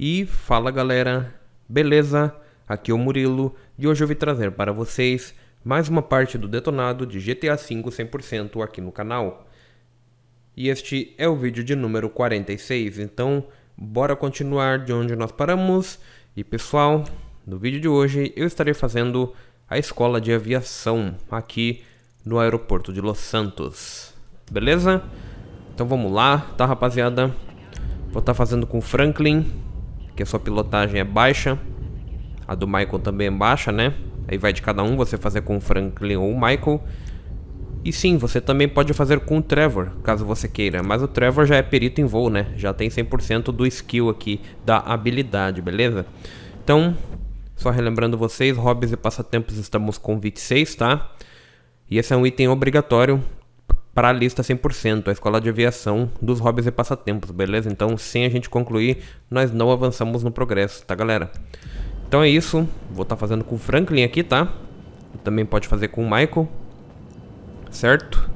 E fala galera, beleza? Aqui é o Murilo e hoje eu vim trazer para vocês mais uma parte do Detonado de GTA V 100% aqui no canal. E este é o vídeo de número 46, então bora continuar de onde nós paramos. E pessoal, no vídeo de hoje eu estarei fazendo a Escola de Aviação aqui no aeroporto de Los Santos, beleza? Então vamos lá, tá rapaziada? Vou estar fazendo com o Franklin, que a sua pilotagem é baixa. A do Michael também é baixa, né? Aí vai de cada um, você fazer com o Franklin ou o Michael. E sim, você também pode fazer com o Trevor, caso você queira. Mas o Trevor já é perito em voo, né? Já tem 100% do skill aqui, da habilidade, beleza? Então, só relembrando vocês, hobbies e passatempos estamos com 26, tá? E esse é um item obrigatório para a lista 100%, a Escola de Aviação dos hobbies e passatempos, beleza? Então, sem a gente concluir, nós não avançamos no progresso, tá galera? Então é isso, vou estar fazendo com o Franklin aqui, tá? Também pode fazer com o Michael, certo?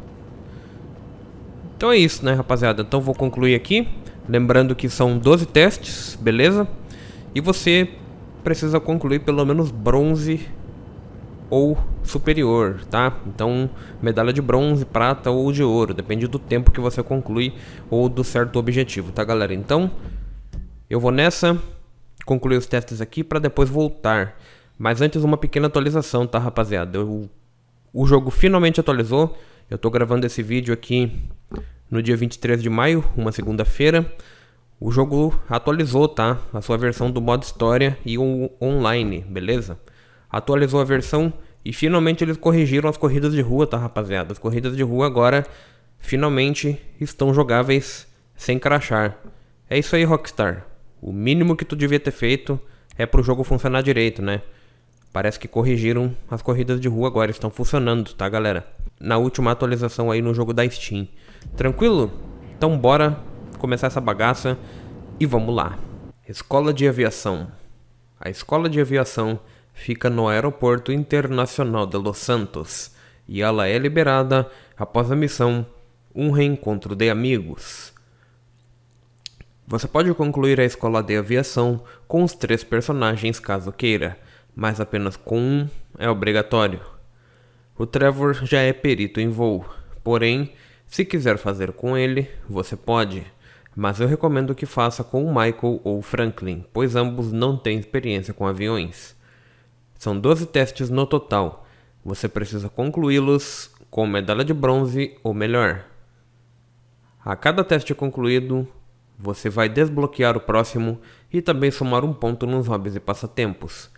Então é isso, né rapaziada? Então vou concluir aqui, lembrando que são 12 testes, beleza? E você precisa concluir pelo menos bronze ou superior, tá? Então, medalha de bronze, prata ou de ouro, depende do tempo que você conclui ou do certo objetivo, tá galera? Então, eu vou nessa, concluir os testes aqui para depois voltar. Mas antes uma pequena atualização, tá rapaziada? O jogo finalmente atualizou, eu tô gravando esse vídeo aqui no dia 23 de maio, uma segunda-feira. O jogo atualizou, tá? A sua versão do modo história e o online, beleza? Atualizou a versão e finalmente eles corrigiram as corridas de rua, tá rapaziada? As corridas de rua agora finalmente estão jogáveis sem crashar. É isso aí, Rockstar. O mínimo que tu devia ter feito é pro jogo funcionar direito, né? Parece que corrigiram as corridas de rua agora, estão funcionando, tá galera? Na última atualização aí no jogo da Steam. Tranquilo? Então bora começar essa bagaça e vamos lá. Escola de Aviação. A Escola de Aviação fica no aeroporto internacional de Los Santos e ela é liberada após a missão Um Reencontro de Amigos. Você pode concluir a Escola de Aviação com os 3 personagens caso queira, mas apenas com um é obrigatório. O Trevor já é perito em voo, porém, se quiser fazer com ele, você pode, mas eu recomendo que faça com o Michael ou o Franklin, pois ambos não têm experiência com aviões. São 12 testes no total. Você precisa concluí-los com medalha de bronze ou melhor. A cada teste concluído, você vai desbloquear o próximo e também somar um ponto nos hobbies e passatempos.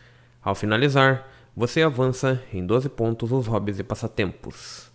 Ao finalizar, você avança em 12 pontos os hobbies e passatempos.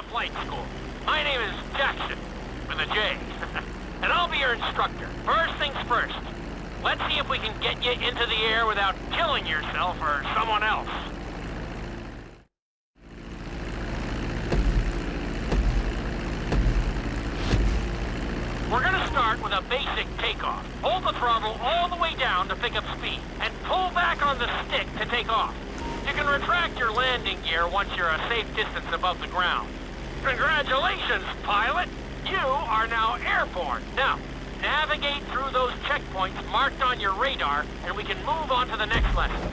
Flight school. My name is Jackson, with a J, and I'll be your instructor. First things first, let's see if we can get you into the air without killing yourself or someone else. We're gonna start with a basic takeoff. Hold the throttle all the way down to pick up speed, and pull back on the stick to take off. You can retract your landing gear once you're a safe distance above the ground. Congratulations, pilot! You are now airborne. Now, navigate through those checkpoints marked on your radar, and we can move on to the next lesson.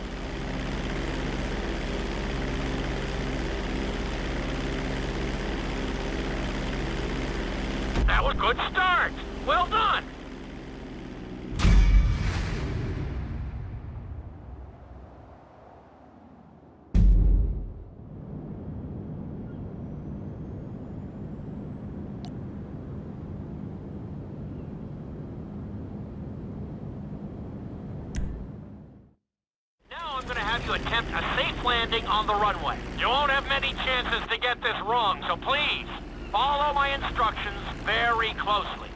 That was a good start! Well done! have you attempt a safe landing on the runway. You won't have many chances to get this wrong, so please, follow my instructions very closely.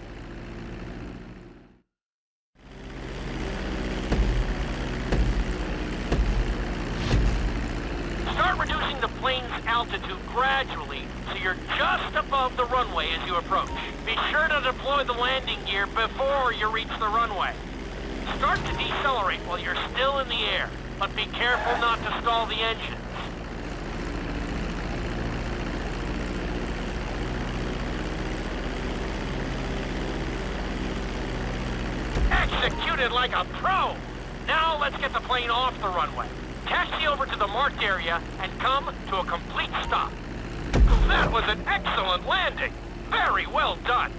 Start reducing the plane's altitude gradually so you're just above the runway as you approach. Be sure to deploy the landing gear before you reach the runway. Start to decelerate while you're still in the air, but be careful not to stall the engines. Executed like a pro! Now let's get the plane off the runway. Taxi over to the marked area and come to a complete stop. That was an excellent landing! Very well done!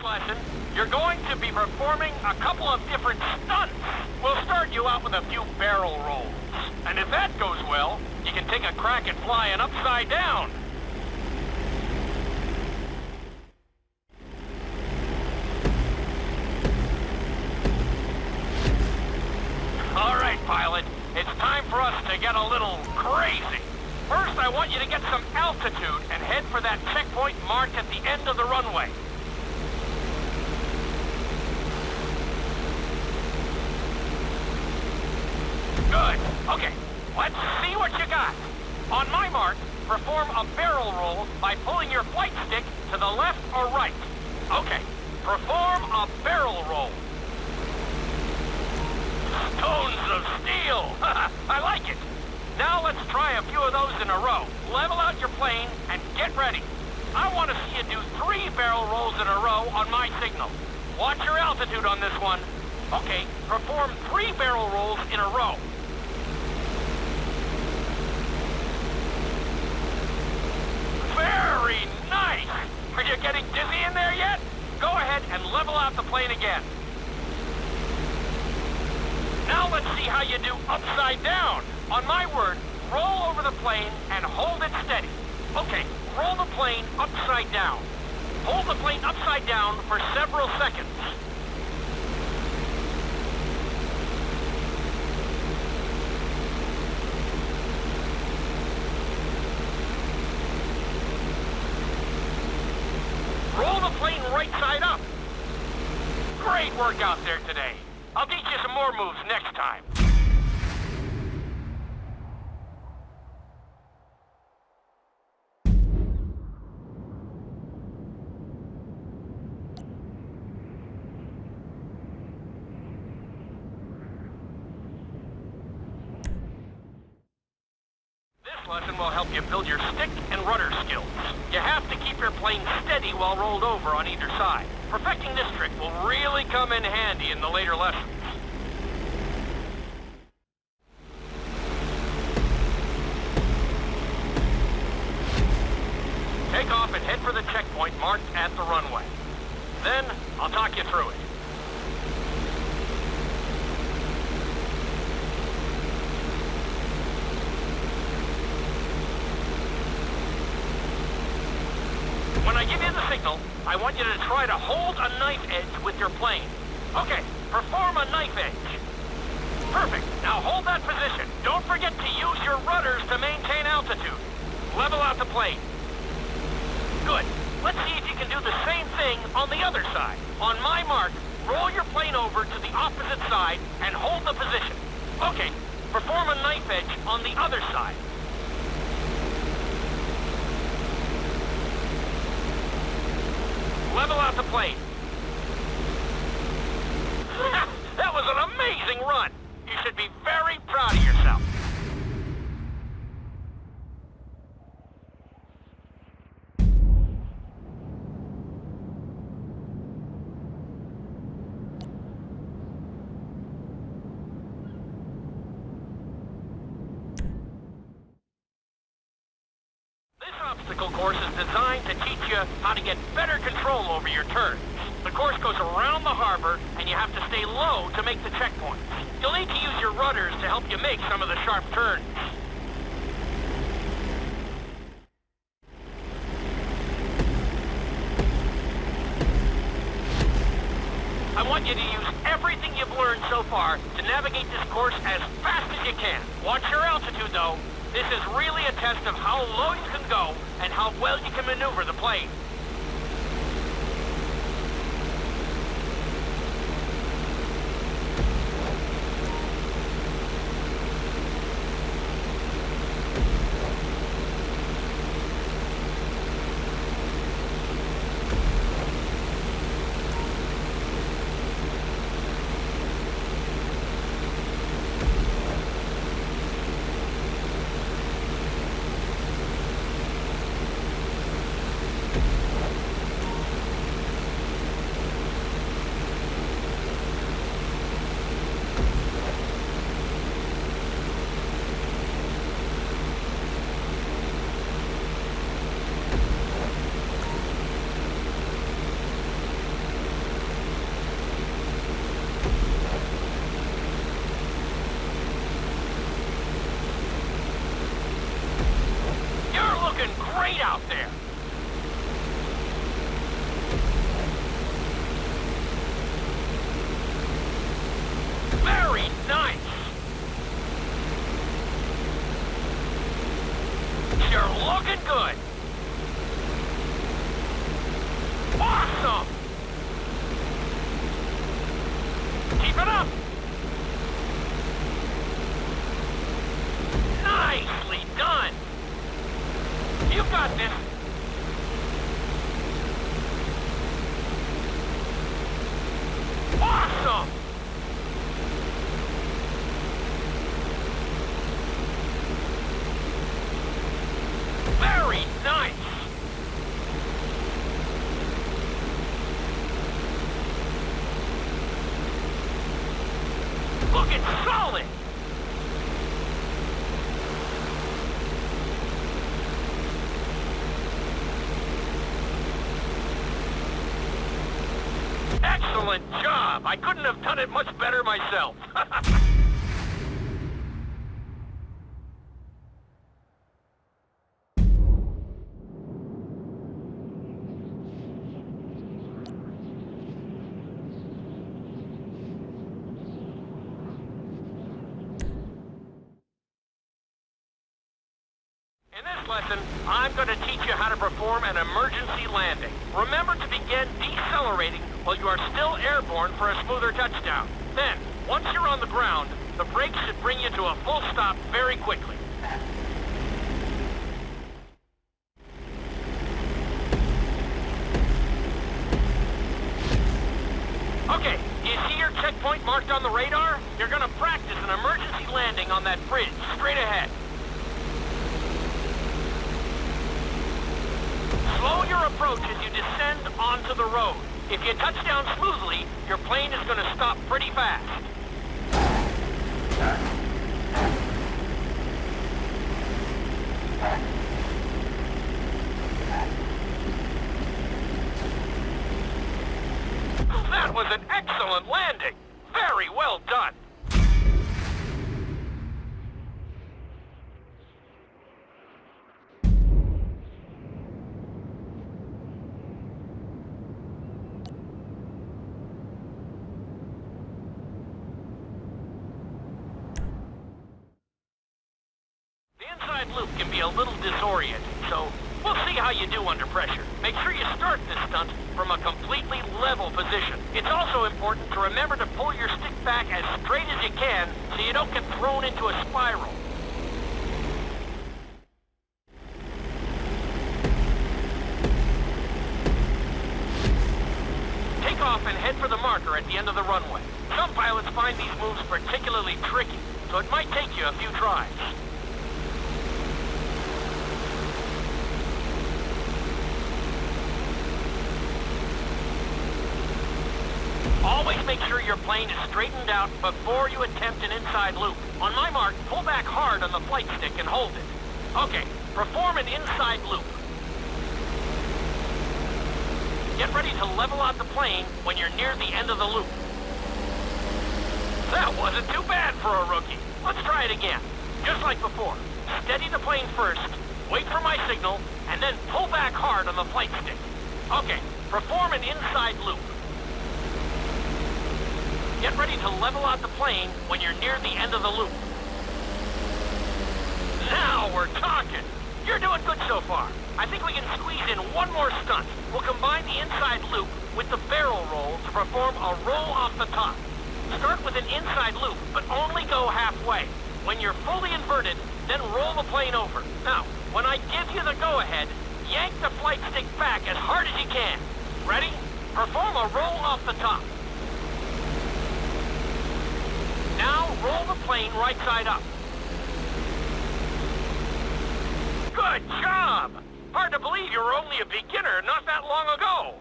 Lesson, you're going to be performing a couple of different stunts. We'll start you out with a few barrel rolls. And if that goes well, you can take a crack at flying upside down. All right, pilot. It's time for us to get a little crazy. First, I want you to get some altitude and head for that checkpoint marked at the end of the runway. Good. Okay, let's see what you got. On my mark, perform a barrel roll by pulling your flight stick to the left or right. Okay, perform a barrel roll. Stones of steel! I like it. Now let's try a few of those in a row. Level out your plane and get ready. I want to see you do 3 barrel rolls in a row on my signal. Watch your altitude on this one. Okay, perform 3 barrel rolls in a row. Very nice! Are you getting dizzy in there yet? Go ahead and level out the plane again. Now let's see how you do upside down. On my word, roll over the plane and hold it steady. Okay, roll the plane upside down. Hold the plane upside down for several seconds. Roll the plane right side up. Great work out there today. I'll teach you some more moves next time. This lesson will help you build your stick and rudder skills. You have to keep your plane steady while rolled over on either side. Perfecting this trick will really come in handy in the later lessons. Take off and head for the checkpoint marked at the runway. Then, I'll talk you through it. When I give you the signal, I want you to try to hold a knife edge with your plane. Okay, perform a knife edge. Perfect. Now hold that position. Don't forget to use your rudders to maintain altitude. Level out the plane. Good. Let's see if you can do the same thing on the other side. On my mark, roll your plane over to the opposite side and hold the position. Okay, perform a knife edge on the other side. Level out the plane. That was an amazing run. You should be very proud of yourself. This obstacle course is designed to teach you how to get better control over your turns. The course goes around the harbor, and you have to stay low to make the checkpoints. You'll need to use your rudders to help you make some of the sharp turns. I want you to use everything you've learned so far to navigate this course as fast as you can. Watch your altitude, though. This is really a test of how low you can go and how well you can maneuver the plane. Great out there. Very nice. You're looking good. Awesome. Keep it up. Nicely done. You got this. Awesome! Very nice! Looking solid! Excellent job! I couldn't have done it much better myself. In this lesson, I'm going to teach you how to perform an emergency landing. Remember to begin decelerating while you are still airborne for a smoother touchdown. Then, once you're on the ground, the brakes should bring you to a full stop very quickly. Okay, do you see your checkpoint marked on the radar? You're going to practice an emergency landing on that bridge, straight ahead. Slow your approach as you descend onto the road. If you touch down smoothly, your plane is going to stop pretty fast. That was an excellent landing. Very well done. Loop can be a little disorienting, so we'll see how you do under pressure. Make sure you start this stunt from a completely level position. It's also important to remember to pull your stick back as straight as you can so you don't get thrown into a spiral. Take off and head for the marker at the end of the runway. Some pilots find these moves particularly tricky, so it might take you a few tries. Always make sure your plane is straightened out before you attempt an inside loop. On my mark, pull back hard on the flight stick and hold it. Okay, perform an inside loop. Get ready to level out the plane when you're near the end of the loop. That wasn't too bad for a rookie. Let's try it again. Just like before. Steady the plane first, wait for my signal, and then pull back hard on the flight stick. Okay, perform an inside loop. Get ready to level out the plane when you're near the end of the loop. Now we're talking. You're doing good so far. I think we can squeeze in one more stunt. We'll combine the inside loop with the barrel roll to perform a roll off the top. Start with an inside loop, but only go halfway. When you're fully inverted, then roll the plane over. Now, when I give you the go-ahead, yank the flight stick back as hard as you can. Ready? Perform a roll off the top. Now, roll the plane right side up. Good job! Hard to believe you were only a beginner not that long ago.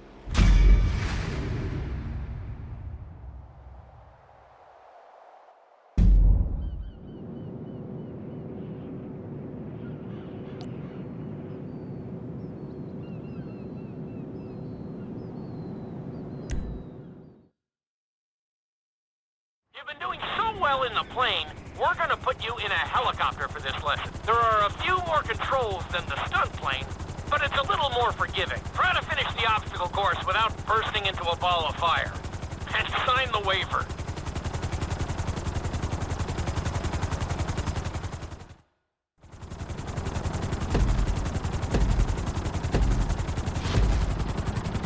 You've been doing so well in the plane, we're gonna put you in a helicopter for this lesson. There are a few more controls than the stunt plane, but it's a little more forgiving. Try to finish the obstacle course without bursting into a ball of fire. And sign the waiver.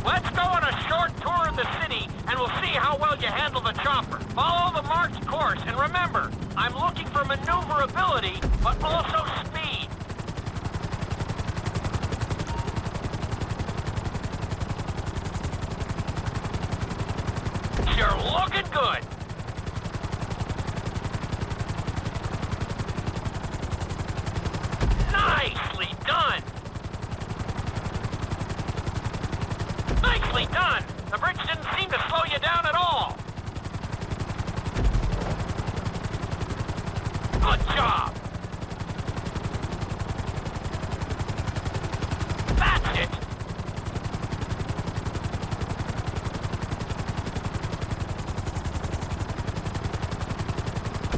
Let's go on a short tour of the city, and we'll see how well you handle the chopper. Follow the marked course, and remember, I'm looking for maneuverability, but also speed. You're looking good. Nicely done. Nicely done! The bridge didn't seem to slow you down at all. Good job! That's it!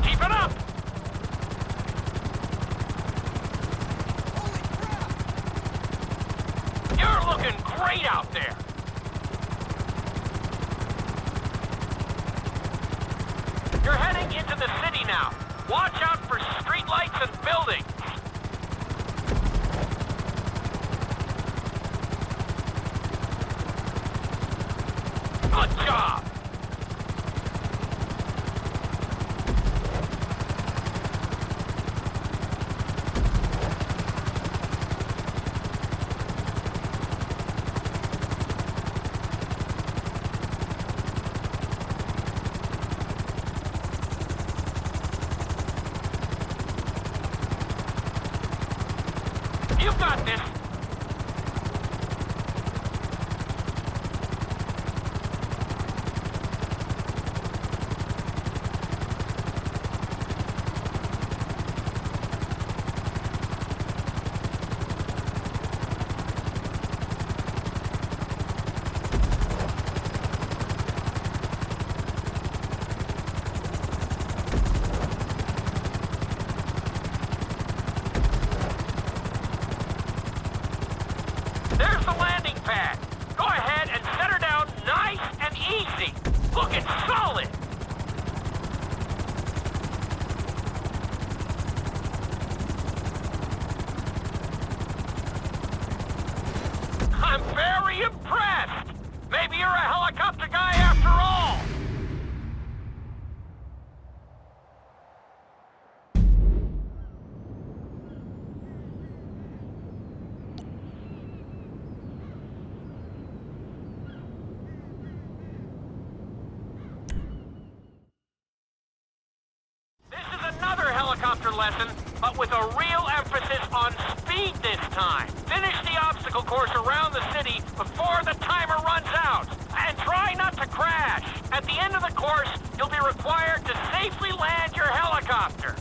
Keep it up! You're looking great out there! You're heading into the city now. Watch out for streetlights and buildings. Good job! You've got this! There's the landing pad. Go ahead and set her down nice and easy. Looking solid. I'm very impressed. Maybe you're a helicopter guy after all. Helicopter lesson, but with a real emphasis on speed this time. Finish the obstacle course around the city before the timer runs out. And try not to crash. At the end of the course, you'll be required to safely land your helicopter.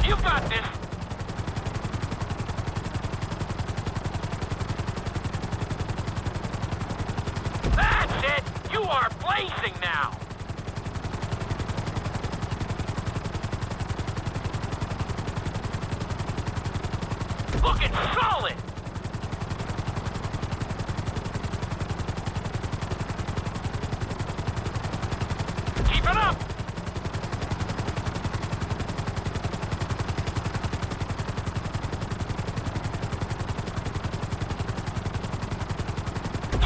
You've got this. That's it! You are blazing now! Looking solid! Keep it up!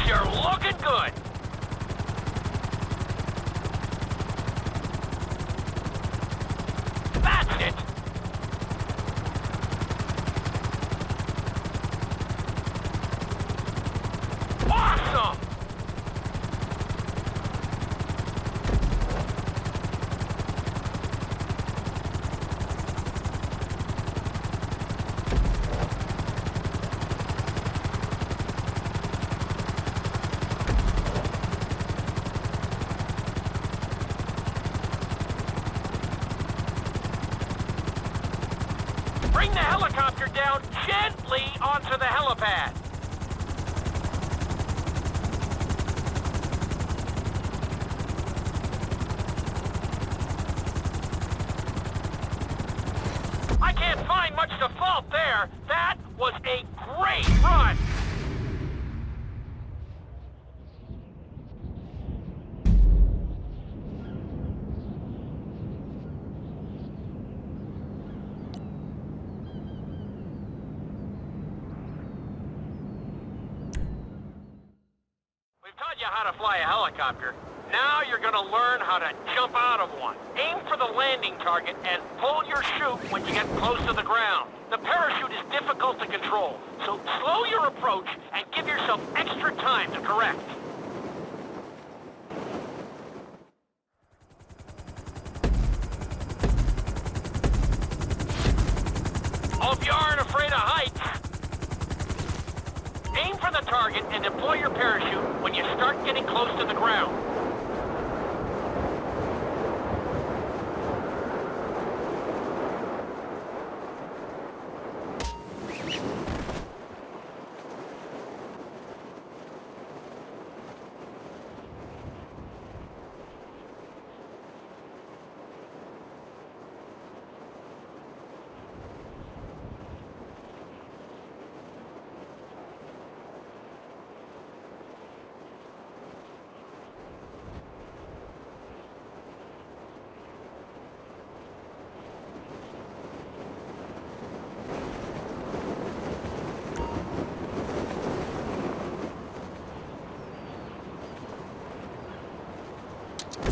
You're looking good! That's it! Awesome! Bring the helicopter down gently onto the helipad. I can't find much to fault there. That was a great run. We've taught you how to fly a helicopter. Now you're gonna learn how to jump out of one. Aim for the landing target and pull your chute when you get close to the ground. The parachute is difficult to control, so slow your approach and give yourself extra time to correct. Hope you aren't afraid of heights. Aim for the target and deploy your parachute when you start getting close to the ground.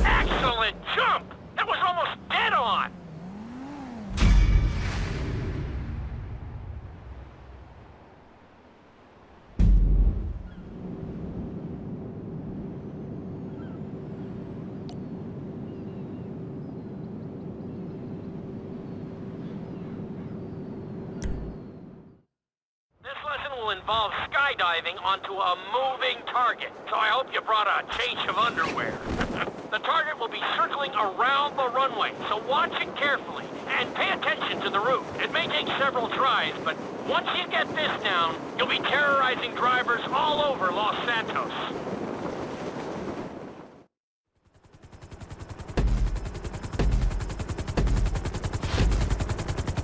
Excellent jump! That was almost dead on! This lesson will involve skydiving onto a moving target, so I hope you brought a change of underwear. The target will be circling around the runway, so watch it carefully and pay attention to the route. It may take several tries, but once you get this down, you'll be terrorizing drivers all over Los Santos.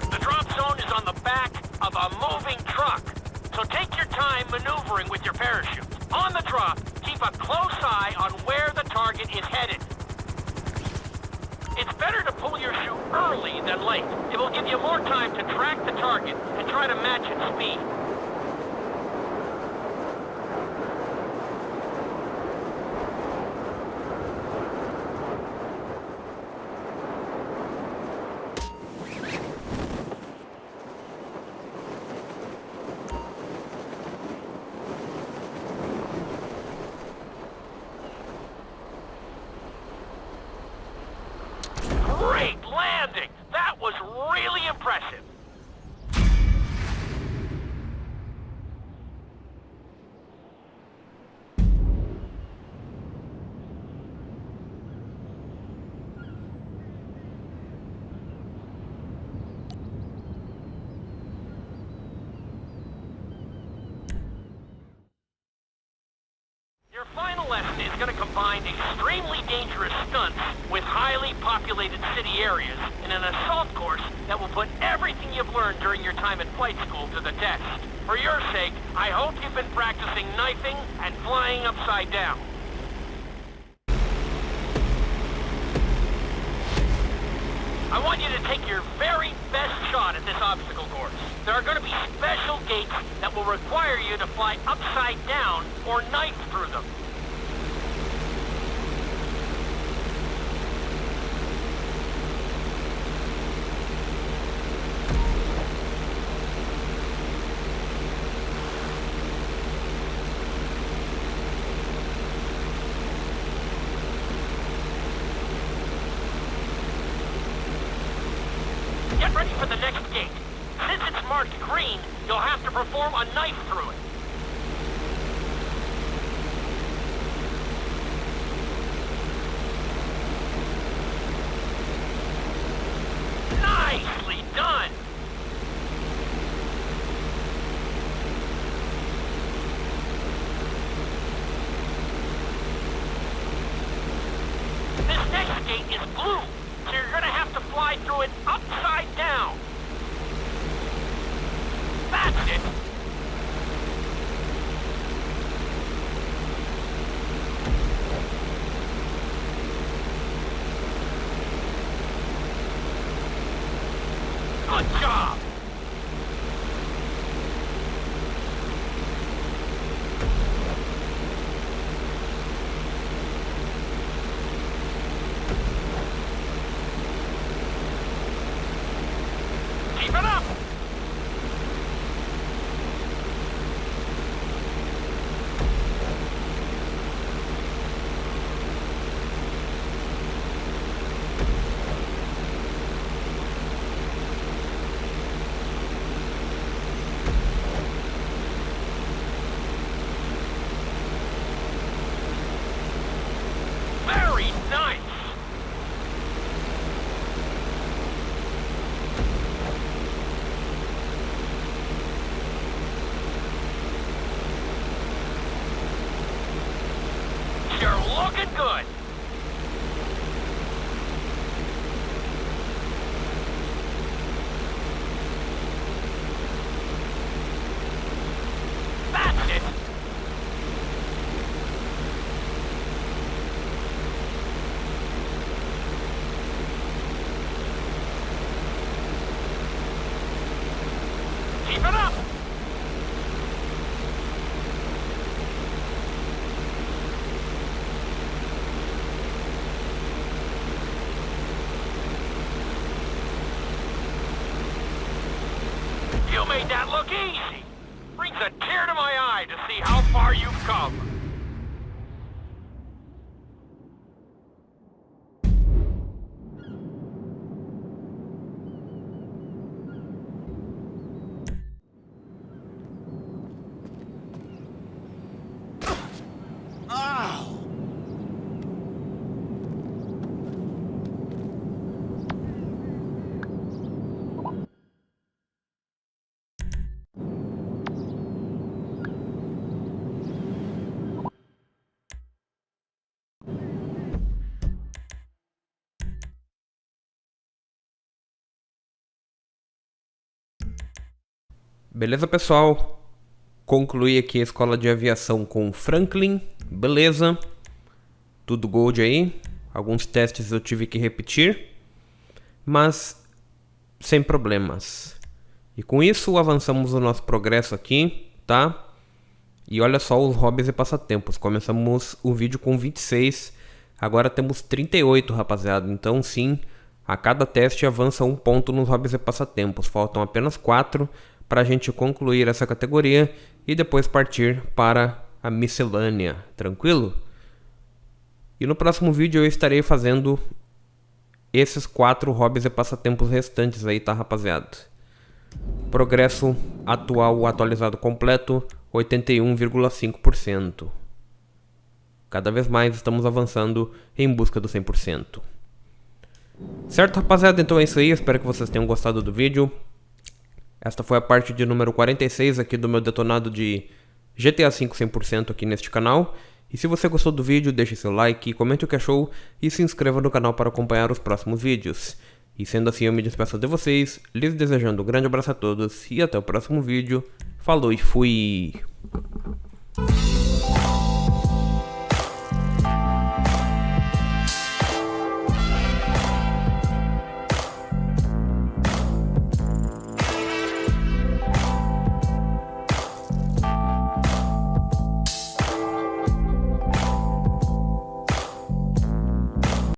The drop zone is on the back of a moving truck, so take your time maneuvering with your parachute. On the drop, keep a close eye on where the target is headed. It's better to pull your chute early than late. It will give you more time to track the target and try to match its speed. Great landing! That was really impressive. find extremely dangerous stunts with highly populated city areas in an assault course that will put everything you've learned during your time at flight school to the test. For your sake, I hope you've been practicing knifing and flying upside down. I want you to take your very best shot at this obstacle course. There are going to be special gates that will require you to fly upside down or knife through them. Get ready for the next gate. Since it's marked green, you'll have to perform a knife through it. Nicely done! This next gate is blue, so you're gonna have to fly through it upside down. That's it! Good job! Keep it up! Very nice! You're looking good! That's it! Keep it up! You made that look easy! Brings a tear to my eye to see how far you've come. Beleza, pessoal? Concluí aqui a Escola de Aviação com Franklin. Beleza. Tudo gold aí. Alguns testes eu tive que repetir, mas sem problemas. E com isso avançamos o nosso progresso aqui, tá? E olha só os hobbies e passatempos. Começamos o vídeo com 26, agora temos 38, rapaziada. Então sim, a cada teste avança um ponto nos hobbies e passatempos. Faltam apenas 4 para a gente concluir essa categoria e depois partir para a miscelânea, tranquilo? E no próximo vídeo eu estarei fazendo esses 4 hobbies e passatempos restantes aí, tá, rapaziada? Progresso atual atualizado completo, 81,5%. Cada vez mais estamos avançando em busca do 100%. Certo, rapaziada? Então é isso aí, espero que vocês tenham gostado do vídeo. Esta foi a parte de número 46 aqui do meu detonado de GTA V 100% aqui neste canal. E se você gostou do vídeo, deixe seu like, comente o que achou e se inscreva no canal para acompanhar os próximos vídeos. E sendo assim, eu me despeço de vocês, lhes desejando um grande abraço a todos e até o próximo vídeo. Falou e fui!